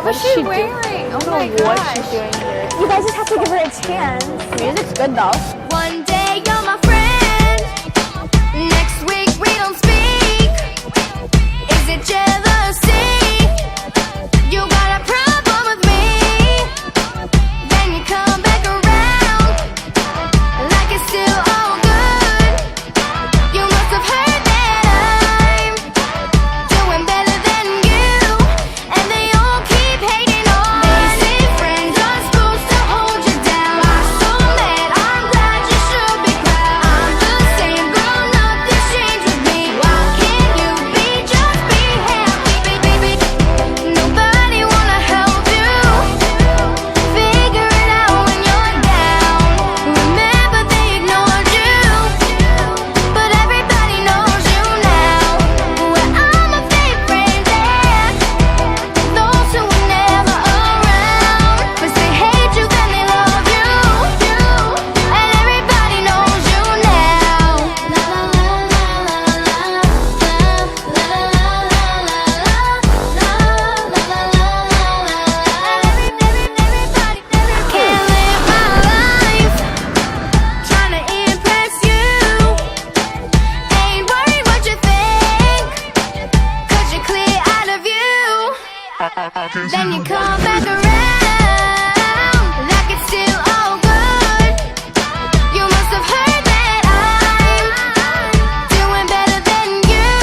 What's she wearing? Oh my gosh. What she's doing here. You guys just have to give her a chance. The music's good though. One day you're my friend, next week we don't speak. Is it jealousy? You got a problem with me, then you come back around like it's still all good. You must have heard that I'm doing better than you, and they all keep hating on. They say friends are supposed to hold you down. I'm so mad, I'm glad you should be proud. I'm the same girl, nothing's changed with me. Why can't you just be happy, baby? Nobody wanna help you. Figure it out when you're down. Remember they ignored you, but everybody knows you now. Well, I'm a fake friend there, those who were never around. First they hate you, then they love you, and everybody knows you now. La la la la la la la everybody can't live my life trying to impress you. Ain't worried what you think, 'cause you're clear out of you. Then you come back around like it's still all good. You must have heard that I'm doing better than you,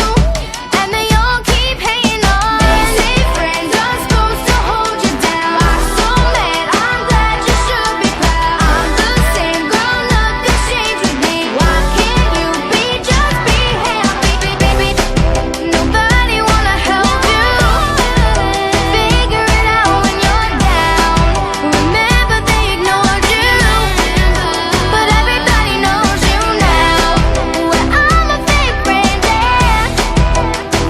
and they all keep hating on. They say friends are supposed to hold you down. I'm so mad, I'm glad you should be proud. I'm the same girl, nothing's changed with me. Why can't you just be happy, baby? Nobody wanna help you. Figure it out when you're down. Remember they ignored you, but everybody knows you now. Well, I'm a fake friend there,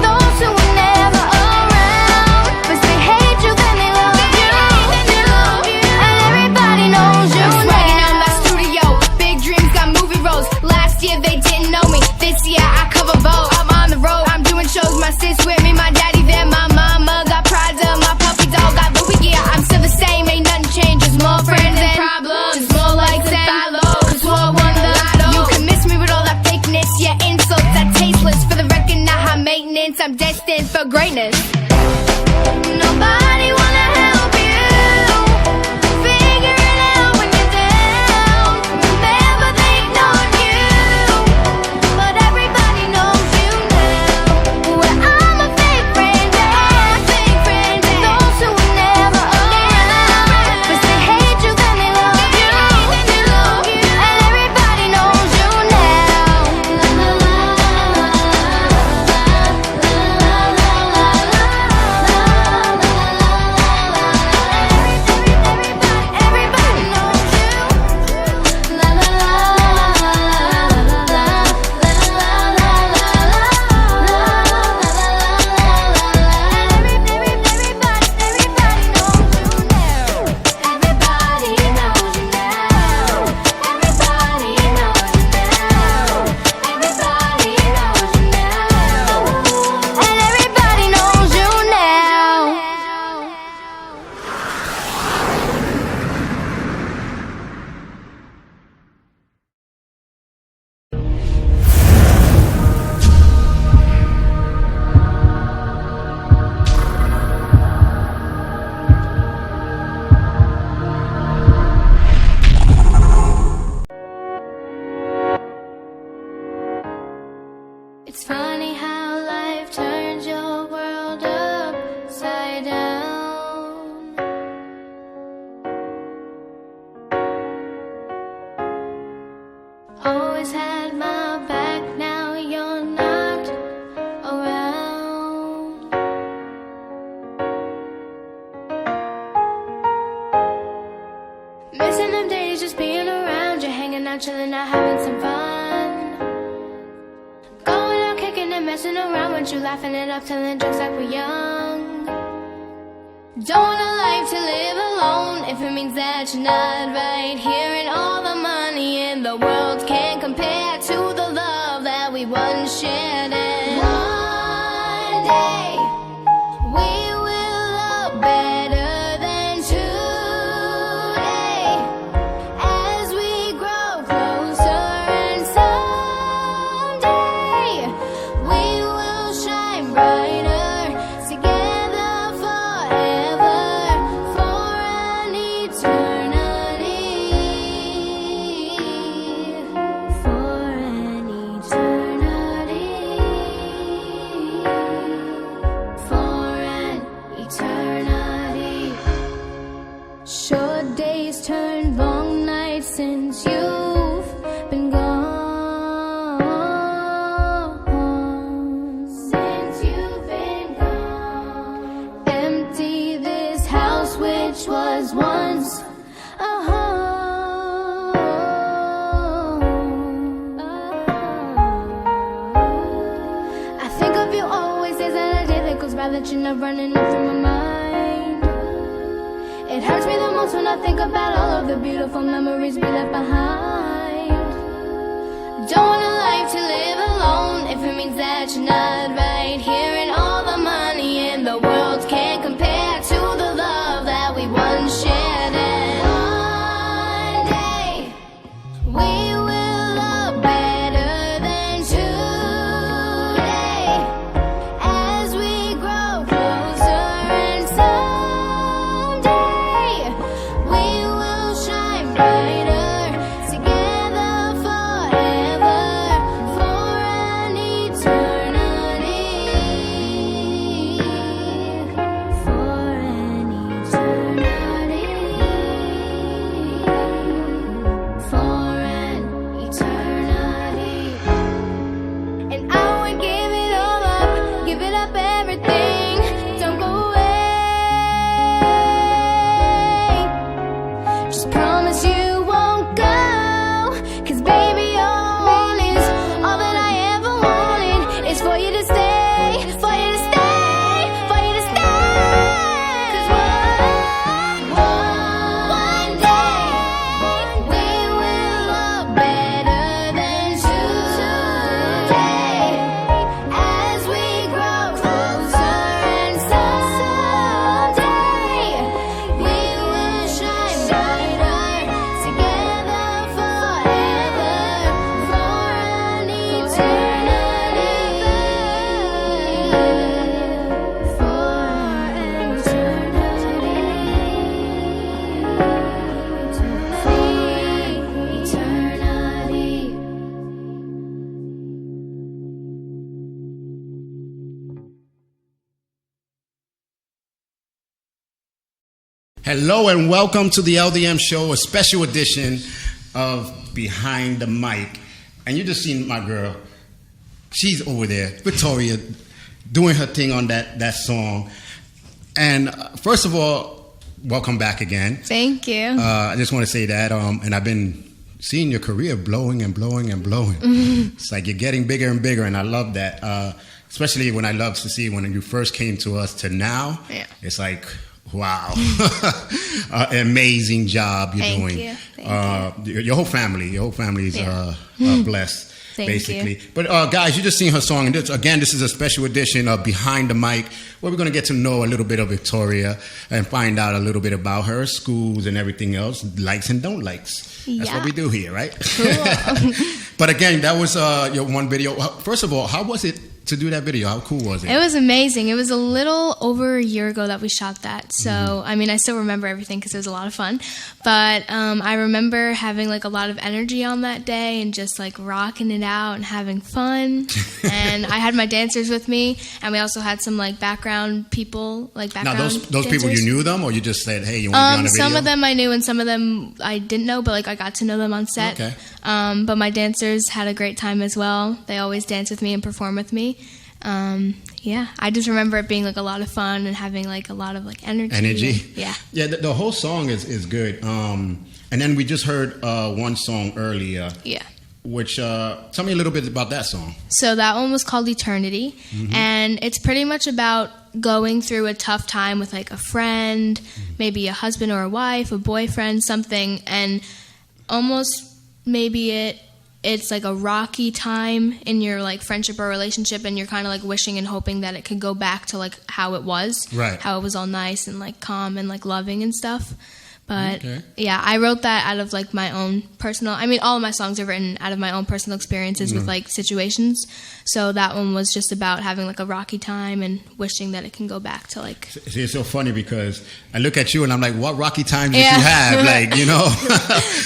those who were never around. First they hate you, then they love you, and everybody knows you now. Writing out my studio, big dreams got movie roles. Last year they didn't know me, this year I cover Vogue. I'm on the road, I'm doing shows, my sis with me, my daddy there, my mama got Prada, my puppy dog got Louis gear. I'm still the same, ain't nothing changed, just more friends and problems, just more likes and follows. 'Cause war won the lotto. You can miss me with all that fakeness, yeah, insults that tasteless. For the record, not high maintenance, I'm destined for greatness. Nobody wanna help you. Figure it out when you're down. Remember they ignored you, but everybody knows you now. Well, I'm a fake friend there, those who were never around. First they hate you, then they love you, and everybody knows you now. La la la la everybody knows you. La la la everybody knows you now. Everybody knows you now. Everybody knows you now. Everybody knows you now. And everybody knows you now. It's funny how life turns your world upside down. Always had my back, now you're not around. Missing them days just being around you, hanging out, chilling out, having some fun. Going out, kicking and messing around with you, laughing it up, telling jokes like we're young. Don't want a life to live alone if it means that you're not right here, and all the money in the world can't compare to the love that we once shared. And one day we will look better that you're not running through my mind. It hurts me the most when I think about all of the beautiful memories we left behind. Don't want a life to live alone if it means that you're not right here, and all the money in the world can't compare to the love that we once shared. And one day we will look better than today as we grow closer, and someday we will shine brighter together forever, for an eternity, for an eternity, for an eternity. And I would give it all up, give it up everything. Don't go away. Just promise you won't go. 'Cause baby, all I want is, all that I ever wanted is for you to stay, for you to stay, for you to stay. 'Cause one day we will look better than today as we grow closer, and someday we will shine brighter together forever, for an eternity, for an eternity. Hello and welcome to the LDM Show, a special edition of Behind the Mic. And you just seen my girl. She's over there, Victoria, doing her thing on that song. And first of all, welcome back again. Thank you. I just want to say that, and I've been seeing your career blowing and blowing and blowing. It's like you're getting bigger and bigger, and I love that. Especially when I love to see when you first came to us to now. Yeah. It's like, wow, amazing job you're Thank doing. you. Thank Your whole family is Yeah. blessed. Thank basically. you. But guys, you just seen her song, and this is a special edition of Behind the Mic, where we're going to get to know a little bit of Victoria and find out a little bit about her schools and everything else, likes and don't likes. That's Yeah. what we do here, right? Cool. But again, that was your one video. First of all, how was it to do that video? How cool was it? It was amazing. It was a little over a year ago that we shot that. So, I mean, I still remember everything because it was a lot of fun. But I remember having like a lot of energy on that day and just like rocking it out and having fun. And I had my dancers with me, and we also had some like background people, like Now, background those people, dancers. you knew them, or you just said, hey, you want to be on the video? Some of them I knew and some of them I didn't know, but like I got to know them on set. Okay. But my dancers had a great time as well. They always dance with me and perform with me. Yeah, I just remember it being like a lot of fun and having like a lot of like energy. Energy? Yeah. Yeah, the whole song is good. And then we just heard one song earlier, Yeah. which, tell me a little bit about that song. So that one was called Eternity, and it's pretty much about going through a tough time with like a friend, maybe a husband or a wife, a boyfriend, something, and almost maybe it's like a rocky time in your like friendship or relationship, and you're kind of like wishing and hoping that it could go back to like how it was, Right. how it was all nice and like calm and like loving and stuff. But Okay. yeah, I wrote that out of like my own personal, I mean, all of my songs are written out of my own personal experiences with like situations. So that one was just about having like a rocky time and wishing that it can go back to like, See, it's so funny because I look at you and I'm like, what rocky times did Yeah. you have? Like, you know?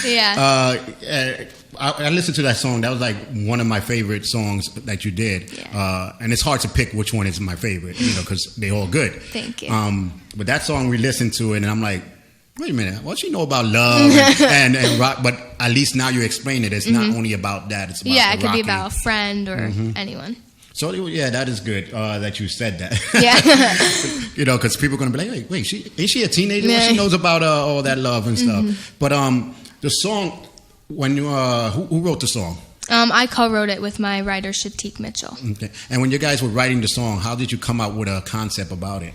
yeah. I listened to that song. That was like one of my favorite songs that you did. Yeah. And it's hard to pick which one is my favorite, you know, because they're all good. Thank you. But that song, we listened to it and I'm like, wait a minute, what you know about love and rock? But at least now you explain it. It's not only about that. It's about Yeah, the it could be rocking. about a friend or anyone. So yeah, that is good that you said that. Yeah. You know, because people are going to be like, wait, is she a teenager? What Yeah. she knows about all that love and stuff. But the song, when you who wrote the song? I co-wrote it with my writer, Shatik Mitchell. Okay. And when you guys were writing the song, how did you come up with a concept about it?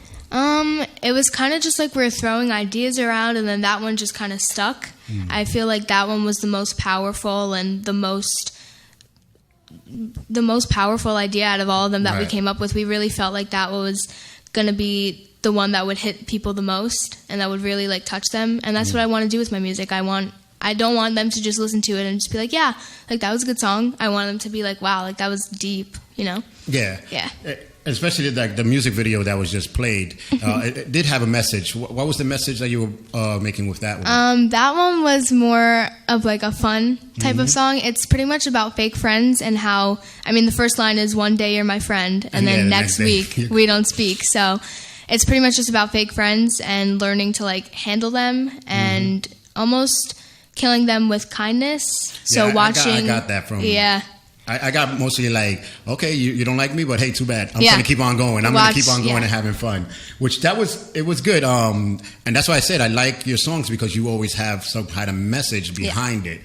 It was kind of just like we were throwing ideas around, and then that one just kind of stuck. I feel like that one was the most powerful and the most powerful idea out of all of them that we came up with. We really felt like that was going to be the one that would hit people the most and that would really like touch them. And that's what I want to do with my music. I don't want them to just listen to it and just be like, yeah, like that was a good song. I want them to be like, wow, like that was deep, you know? Yeah. Yeah. Especially like the music video that was just played. It did have a message. What was the message that you were making with that one? That one was more of like a fun type of song. It's pretty much about fake friends and how, I mean, the first line is one day you're my friend and then next week we don't speak. So it's pretty much just about fake friends and learning to like handle them and almost killing them with kindness. So watching. I got that from. Yeah. I got mostly like, okay, you don't like me, but hey, too bad. I'm going to keep on going. I'm going to keep on going and having fun. Which it was good. And that's why I said I like your songs because you always have some kind of message behind it.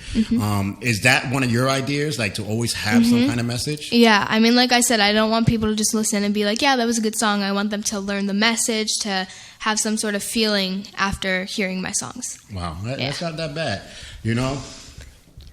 Is that one of your ideas, like to always have some kind of message? Yeah. I mean, like I said, I don't want people to just listen and be like, yeah, that was a good song. I want them to learn the message, to have some sort of feeling after hearing my songs. Wow. That's not that bad, you know?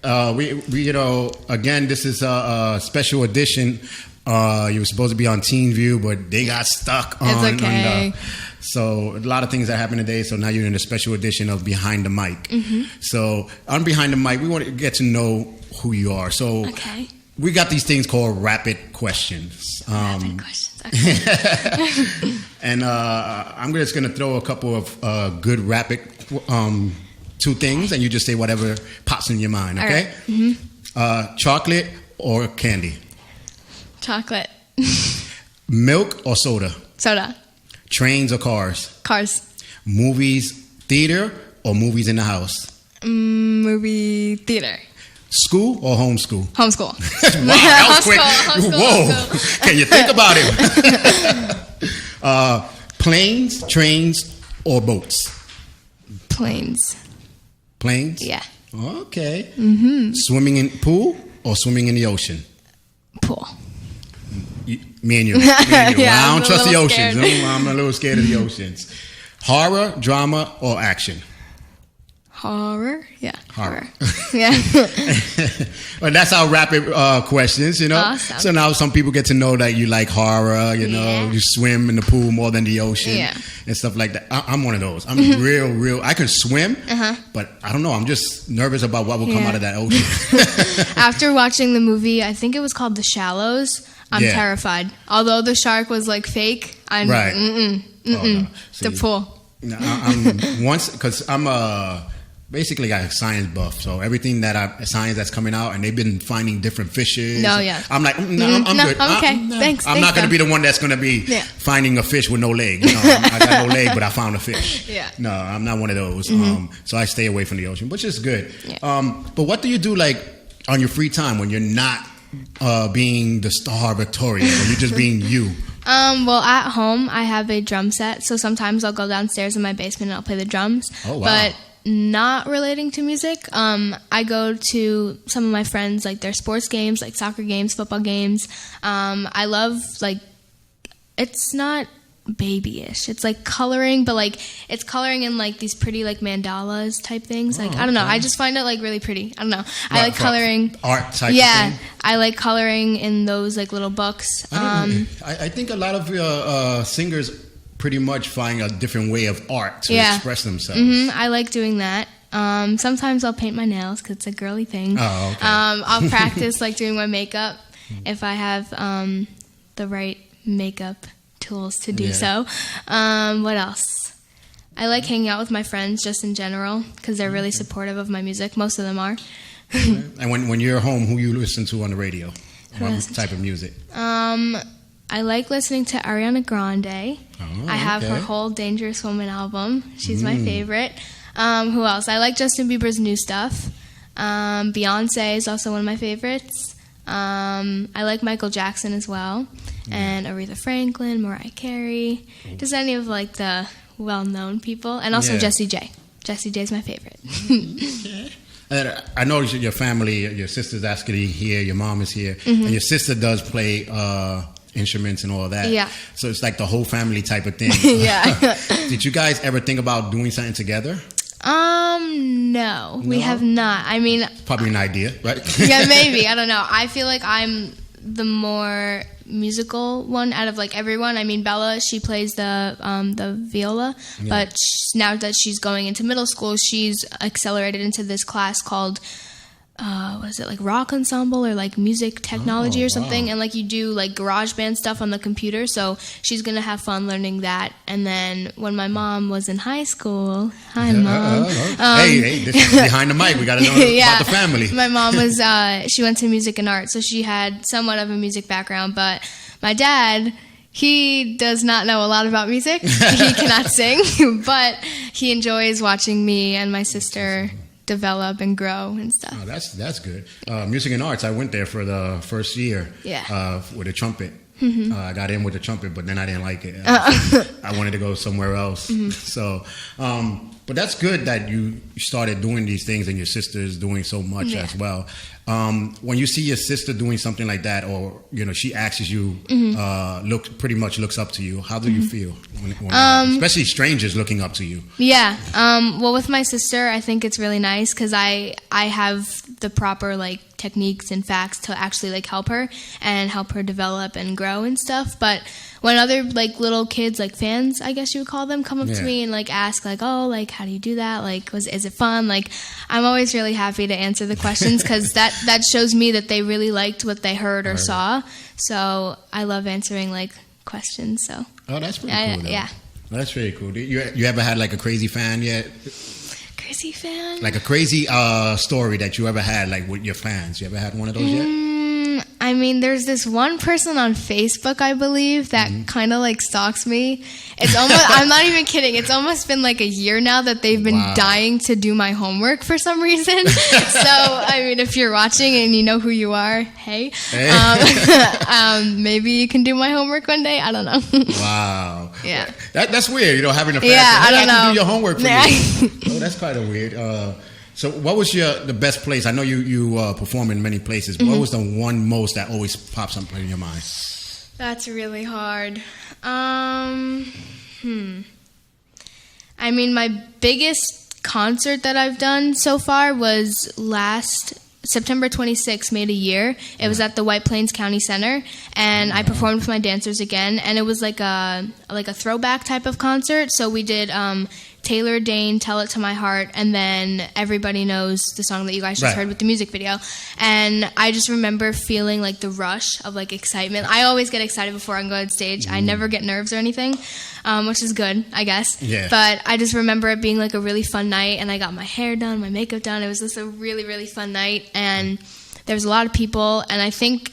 We again, this is a special edition. You were supposed to be on Teen View, but they got stuck on. It's okay. So a lot of things that happened today. So now you're in a special edition of Behind the Mic. So on Behind the Mic, we want to get to know who you are. So we got these things called rapid questions. Rapid questions. Okay. And I'm just going to throw a couple of good rapid two things, and you just say whatever pops in your mind, okay? Right. Chocolate or candy? Chocolate. Milk or soda? Soda. Trains or cars? Cars. Movies, theater, or movies in the house? Movie theater. School or homeschool? Homeschool. Wow, that was quick. Whoa. Can you think about it? Planes, trains, or boats? Planes. Planes? Yeah. Okay. Swimming in pool or swimming in the ocean? Pool. Me and you. Yeah, I don't trust the oceans. Scared. I'm a little scared of the oceans. Horror, drama, or action? Horror? Yeah. Horror. Yeah. Well, that's our rapid questions, you know. Awesome. So now some people get to know that you like horror, you know, you swim in the pool more than the ocean and stuff like that. I'm one of those. I'm real. I can swim, but I don't know. I'm just nervous about what will come out of that ocean. After watching the movie, I think it was called The Shallows, I'm terrified. Although the shark was like fake, I'm the pool. Once, because I'm basically got a science buff, so everything science that's coming out, and they've been finding different fishes. I'm like, I'm good. I'm okay. Thanks. I'm not going to be the one that's going to be finding a fish with no leg. No, I got no leg, but I found a fish. No, I'm not one of those. So I stay away from the ocean, which is good. But what do you do like on your free time when you're not being the star Victoria, when you're just being you? Well, at home I have a drum set, so sometimes I'll go downstairs in my basement and I'll play the drums. Oh, wow. But not relating to music, I go to some of my friends, like their sports games, like soccer games, football games. I love, like, it's not babyish. It's like coloring, but like it's coloring in like these pretty like mandalas type things. Like I don't know. I just find it like really pretty. I don't know. I like coloring art type. Yeah, of thing? I like coloring in those like little books. I think a lot of singers pretty much find a different way of art to express themselves. I like doing that. Sometimes I'll paint my nails because it's a girly thing. Oh, okay. I'll practice like doing my makeup if I have the right makeup tools to do so. What else? I like hanging out with my friends just in general because they're really supportive of my music. Most of them are. And when you're home, who you listen to on the radio? What type of music? I like listening to Ariana Grande. I have her whole Dangerous Woman album. She's my favorite. Who else? I like Justin Bieber's new stuff. Beyonce is also one of my favorites. I like Michael Jackson as well. And Aretha Franklin, Mariah Carey. Just any of like the well-known people. And also Jessie J. Jessie J is my favorite. And I know your family, your sister's actually here, your mom is here, and your sister does play instruments and all that. Yeah. So it's like the whole family type of thing. Yeah. Did you guys ever think about doing something together? No, we have not. I mean, probably an idea, right? Yeah, maybe. I don't know. I feel like I'm the more musical one out of like everyone. I mean, Bella, she plays the viola, but now that she's going into middle school, she's accelerated into this class called what is it, like rock ensemble or like music technology or something, and like you do like garage band stuff on the computer, so she's gonna have fun learning that. And then when my mom was in high school, hi mom, hey, this is Behind the Mic, we gotta know about the family. My mom was she went to music and art, so she had somewhat of a music background, but my dad, he does not know a lot about music. He cannot sing, but he enjoys watching me and my sister develop and grow and stuff. Oh, that's good. Music and arts, I went there for the first year with a trumpet. I got in with the trumpet, but then I didn't like it. I wanted to go somewhere else. So, but that's good that you started doing these things and your sister's doing so much as well. When you see your sister doing something like that, or she asks you, pretty much looks up to you, how do you feel? When especially strangers looking up to you. Yeah. Well, with my sister, I think it's really nice because I have the proper like techniques and facts to actually like help her develop and grow and stuff. But when other like little kids, like fans, I guess you would call them, come up to me and like ask like, oh, like how do you do that? Like, is it fun? Like, I'm always really happy to answer the questions because that shows me that they really liked what they heard or saw. So I love answering like questions. So that's pretty cool. Though. Yeah, well, that's very cool. You ever had like a crazy fan yet? Crazy fan? Like a crazy story that you ever had like with your fans? You ever had one of those yet? I mean, there's this one person on Facebook, I believe, that kind of like stalks me. It's almost, I'm not even kidding, it's almost been like a year now that they've been dying to do my homework for some reason. So, I mean, if you're watching and you know who you are, hey. Maybe you can do my homework one day. I don't know. Wow. Yeah. That's weird, having a fan. I don't know. Do your homework for you. Oh, that's kind of weird. So what was the best place? I know you perform in many places. What was the one most that always pops up in your mind? That's really hard. I mean, my biggest concert that I've done so far was last September 26th, made a year. It was at the White Plains County Center, and I performed with my dancers again, and it was like a throwback type of concert. So we did Taylor Dane, Tell It to My Heart, and then Everybody Knows, the song that you guys just heard with the music video. And I just remember feeling like the rush of like excitement. I always get excited before I go on stage. I never get nerves or anything, which is good, I guess. Yeah. But I just remember it being like a really fun night, and I got my hair done, my makeup done. It was just a really, really fun night, and there was a lot of people, and I think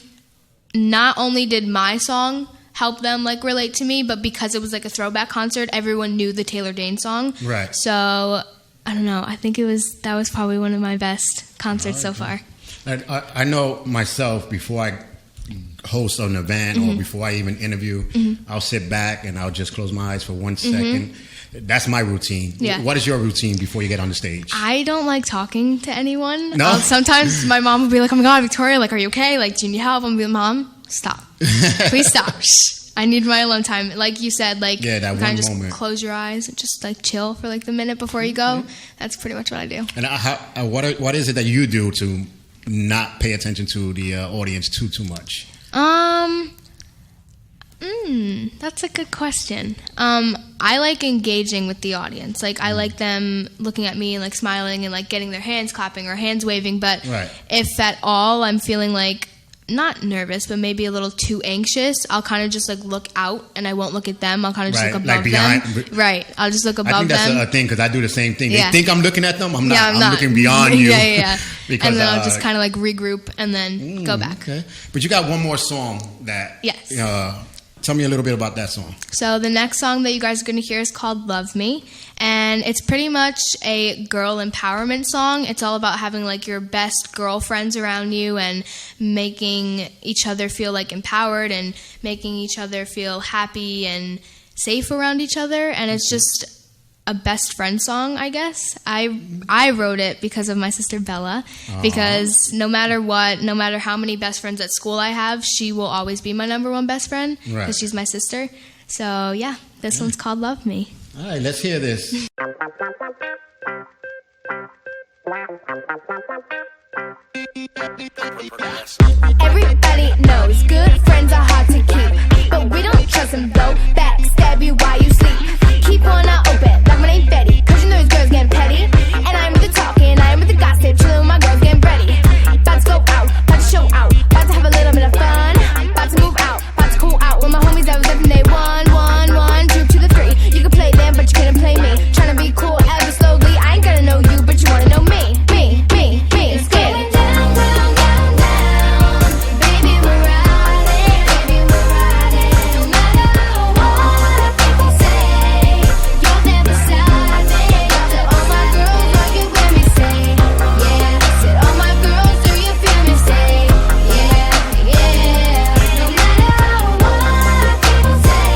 not only did my song help them like relate to me, but because it was like a throwback concert, everyone knew the Taylor Dane song. Right. So I don't know. I think that was probably one of my best concerts so far. I know myself, before I host an event or before I even interview, I'll sit back and I'll just close my eyes for 1 second. That's my routine. Yeah. What is your routine before you get on the stage? I don't like talking to anyone. No? Sometimes my mom will be like, oh my God, Victoria, like, are you okay? Like, do you need help? I'm be like, Mom, stop. Please stop. Shh. I need my alone time. Like you said, like, that kind of just moment. Close your eyes and just like chill for like the minute before you go. That's pretty much what I do. And what is it that you do to not pay attention to the audience too much? That's a good question. I like engaging with the audience. Like, I like them looking at me and like smiling and like getting their hands clapping or hands waving. But if at all I'm feeling like not nervous, but maybe a little too anxious, I'll kind of just like look out and I won't look at them. I'll kind of just look above them. Right. I'll just look above them. I think that's a thing because I do the same thing. They think I'm looking at them. I'm not. I'm looking beyond you. Yeah. Because, and then I'll just kind of like regroup and then go back. Okay. But you got one more song that. Yes. Tell me a little bit about that song. So the next song that you guys are going to hear is called Love Me. And it's pretty much a girl empowerment song. It's all about having like your best girlfriends around you and making each other feel like empowered and making each other feel happy and safe around each other. And it's just a best friend song, I guess. I wrote it because of my sister Bella, because no matter what, no matter how many best friends at school I have, she will always be my number one best friend because she's my sister. So yeah, this one's called Love Me. All right, let's hear this. Everybody knows good friends are hard to keep, but we don't trust them though. Backstab you while you sleep. Keep on out open, like my name Betty, cause you know these girls getting petty. And I'm with the talking, I'm with the gossip, chillin' with my girls getting ready. About to go out, about to show out, about to have a little bit of fun. About to move out, about to cool out with my homies that was there from day one. 2 to the 3. You can play them, but you couldn't play me. Tryna be cool ever slowly. I ain't gonna know you, but you wanna know me. Me. It's going down, down, down, down. Baby, we're riding. No matter what people say, you're there beside me. To all my girls, are you with me? Say, yeah. Said all my girls, do you feel me? Say, yeah. No matter what people say,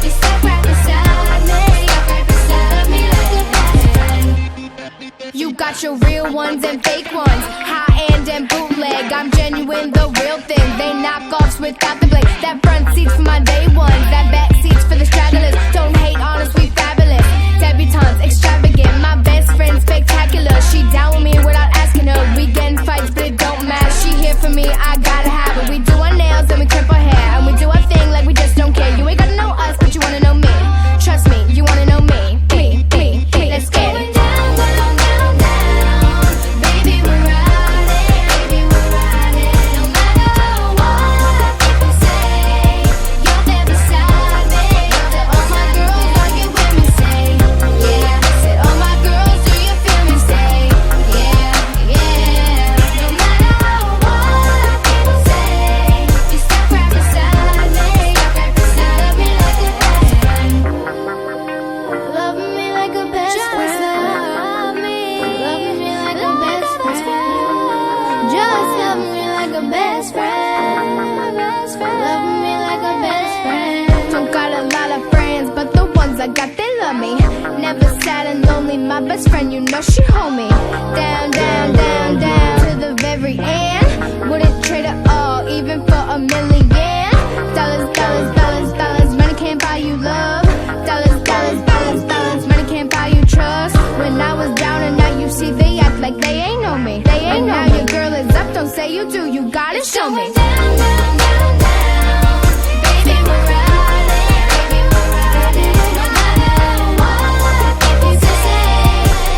you stuck right beside me. Stuck right beside me like a best friend. You got your real ones and fake ones, high-end and bootleg. I'm genuine, the real thing. They knockoffs without the blade. That front seat's for my day ones, that back seat's for the stragglers. Don't hate on us, we fabulous. Debutantes, extravagant. My best friend, spectacular. She down with me without asking her. We getting fights, but it don't matter. She here for me, I gotta have her. We do our nails and we clip our hair, and we do our thing like we just don't care. You ain't gotta know us, but you wanna know me. Trust me, you wanna know me. Let's get it. Down, down, down, down. Baby, we're riding. No matter what people say, you're there beside me. To all my girls, are you with me? Say, yeah. Said all my girls, do you feel me? Say, yeah. No matter what people say, you stuck right beside me. Stuck right beside me like a best friend. Love me like a best friend. Love me like a best friend. Just love me like a best friend. Love me like a best friend. Don't got a lot of friends, but the ones I got, they love me. Never sad and lonely. My best friend, you know she hold me down, down, down, down to the very end. Wouldn't trade it all, even for $1 million. Dollars, money can't buy you love. Dollars, money can't buy you trust. When I was down and now you see they act like they ain't know me. And now your girl is up, don't say you do, you gotta show me. Down, down, down, down. Baby, we're riding. No matter what people say,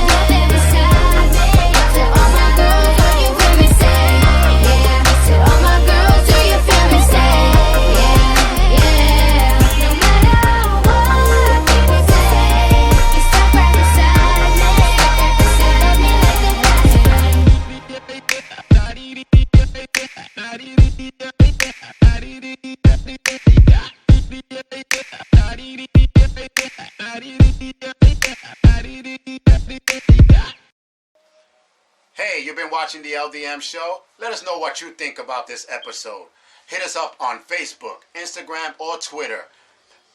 you're there beside me. To all my girls, are you with me? Say, yeah. To all my girls, do you feel me? Say, yeah. No matter what people say, you stuck right beside me. Stuck right beside me like a best friend. Hey, you've been watching the LDM Show? Let us know what you think about this episode. Hit us up on Facebook, Instagram, or Twitter.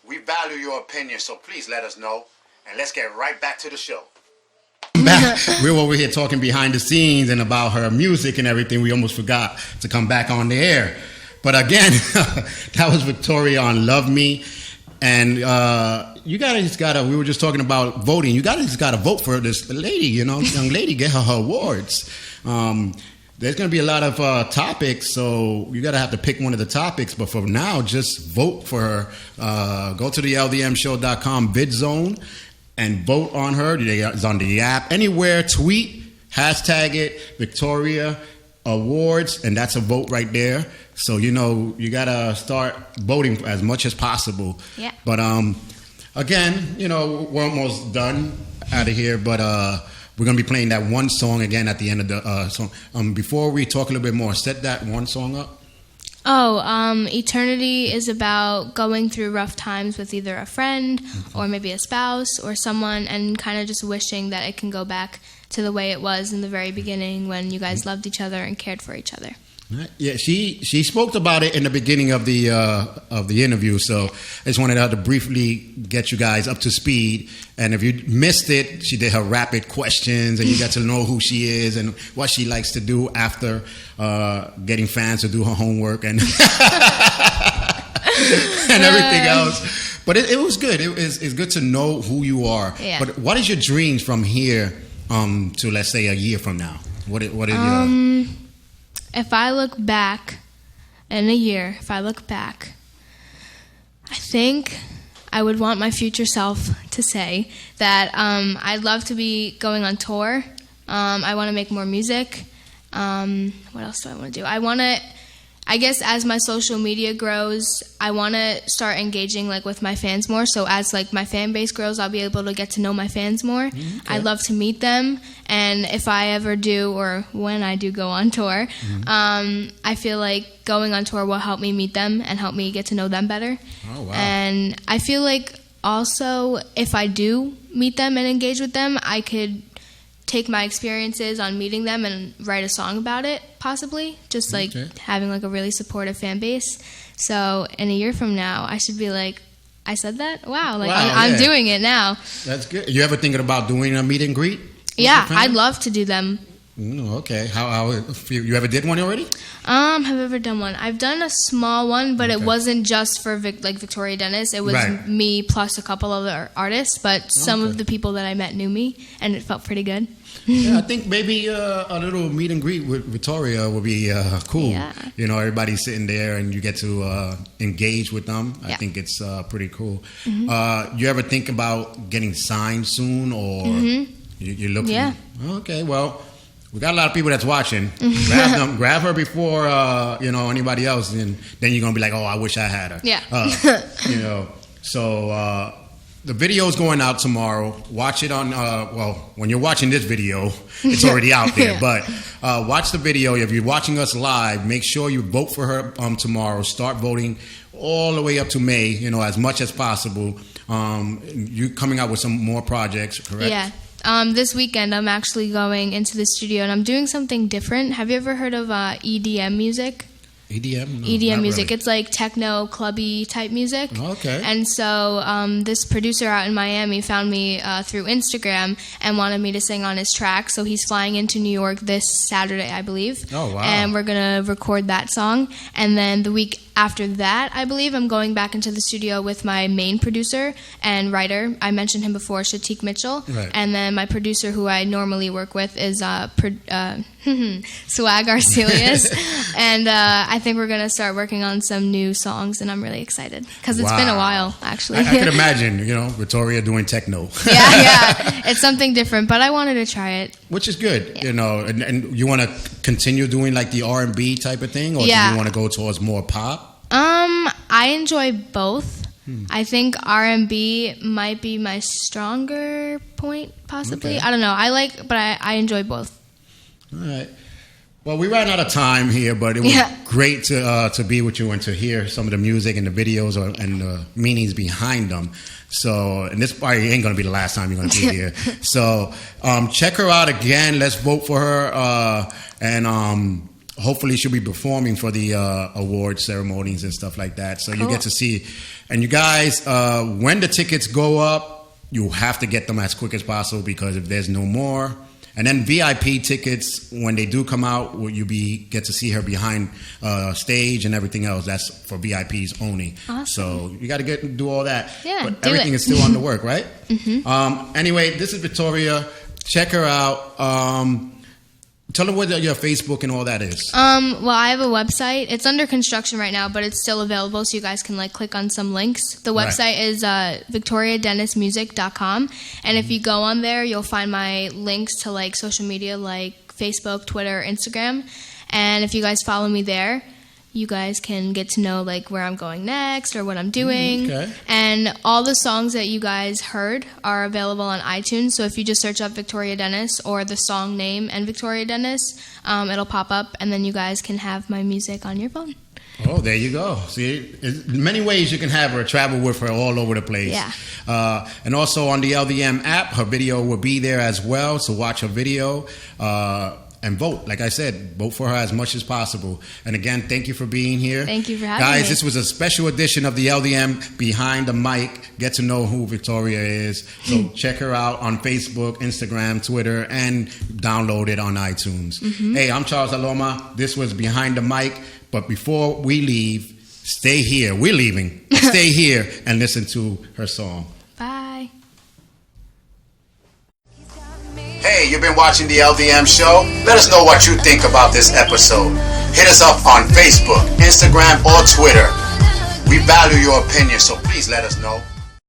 We value your opinion, so please let us know. And let's get right back to the show. We're over here talking behind the scenes and about her music and everything. We almost forgot to come back on the air. But again, that was Victoria on Love Me. And you gotta, we were just talking about voting. You just gotta vote for this lady, young lady, get her awards. There's gonna be a lot of topics, so you gotta have to pick one of the topics. But for now, just vote for her. Go to the LDMshow.com vid zone and vote on her. It's on the app. Anywhere, tweet, hashtag it, Victoria Awards, and that's a vote right there. So, you got to start voting as much as possible. Yeah. But, again, we're almost done out of here, but we're going to be playing that one song again at the end of the song. Before we talk a little bit more, set that one song up. Eternity is about going through rough times with either a friend or maybe a spouse or someone, and kind of just wishing that it can go back to the way it was in the very beginning when you guys loved each other and cared for each other. Yeah, she spoke about it in the beginning of the interview, so I just wanted her to briefly get you guys up to speed. And if you missed it, she did her rapid questions, and you got to know who she is and what she likes to do after getting fans to do her homework and and everything else. But it was good. It's good to know who you are. Yeah. But what is your dreams from here to, let's say, a year from now? What are your... If I look back in a year, I think I would want my future self to say that I'd love to be going on tour. I want to make more music. What else do I want to do? I guess as my social media grows, I want to start engaging like with my fans more. So as like my fan base grows, I'll be able to get to know my fans more. Okay. I'd love to meet them. And if I ever do, or when I do go on tour, I feel like going on tour will help me meet them and help me get to know them better. Oh, wow. And I feel like also if I do meet them and engage with them, I could take my experiences on meeting them and write a song about it, possibly. Just like having like a really supportive fan base. So in a year from now, I should be like, I said that? Wow, like I'm doing it now. That's good. You ever thinking about doing a meet and greet? Yeah, I'd love to do them. Okay. How you ever did one already? Have I ever done one? I've done a small one, but it wasn't just for Victoria Dennis. It was me plus a couple other artists, but some of the people that I met knew me, and it felt pretty good. Yeah, I think maybe a little meet and greet with Victoria would be cool. Yeah. You know, everybody's sitting there and you get to engage with them. I think it's pretty cool. You ever think about getting signed soon, or you're looking? Yeah. Okay, well, we got a lot of people that's watching. Grab her before anybody else, and then you're gonna be like, oh, I wish I had her. Yeah. So the video is going out tomorrow. Watch it on. When you're watching this video, it's already out there. But watch the video. If you're watching us live, make sure you vote for her tomorrow. Start voting all the way up to May. You know, as much as possible. You coming out with some more projects, correct? Yeah. This weekend, I'm actually going into the studio and I'm doing something different. Have you ever heard of EDM music? EDM? No, EDM music. Really. It's like techno, clubby type music. Okay. And so this producer out in Miami found me through Instagram and wanted me to sing on his track. So he's flying into New York this Saturday, I believe. Oh, wow. And we're going to record that song. And then the week after that, I believe, I'm going back into the studio with my main producer and writer. I mentioned him before, Shatik Mitchell. Right. And then my producer, who I normally work with, is Swag Arcelius. And I think we're going to start working on some new songs, and I'm really excited because it's been a while, actually. I can imagine, Victoria doing techno. Yeah. It's something different, but I wanted to try it. Which is good, and you want to continue doing like the R&B type of thing, or do you want to go towards more pop? I enjoy both. I think R&B might be my stronger point, possibly. Okay. I don't know. I enjoy both. All right. Well, we ran out of time here, but it was great to be with you and to hear some of the music and the videos and the meanings behind them. So, and this probably ain't going to be the last time you're going to be here. So, check her out again. Let's vote for her. And hopefully she'll be performing for the award ceremonies and stuff like that. So you get to see. And you guys, when the tickets go up, you have to get them as quick as possible, because if there's no more. And then VIP tickets, when they do come out, you get to see her behind stage and everything else. That's for VIPs only. Awesome. So you got to do all that. Yeah, but everything is still on the work, right? Anyway, this is Victoria. Check her out. Tell her what your Facebook and all that is. Well, I have a website. It's under construction right now, but it's still available, so you guys can click on some links. The website is victoriadennismusic.com, and if you go on there, you'll find my links to social media like Facebook, Twitter, Instagram. And if you guys follow me there, you guys can get to know where I'm going next or what I'm doing. Okay. And all the songs that you guys heard are available on iTunes. So if you just search up Victoria Dennis or the song name and Victoria Dennis, it'll pop up, and then you guys can have my music on your phone. Oh, there you go. See, in many ways you can have her, travel with her all over the place. Yeah. And also on the LDM app, her video will be there as well. So watch her video. and vote. Like I said, vote for her as much as possible. And again, thank you for being here. Thank you for having me. Guys, me. this was a special edition of the LDM Behind the Mic. Get to know who Victoria is. So check her out on Facebook, Instagram, Twitter, and download it on iTunes. Hey, I'm Charles Laloma. This was Behind the Mic. But before we leave, stay here. We're leaving. Stay here and listen to her song. Bye. Hey, you've been watching the LDM Show? Let us know what you think about this episode. Hit us up on Facebook, Instagram, or Twitter. We value your opinion, so please let us know.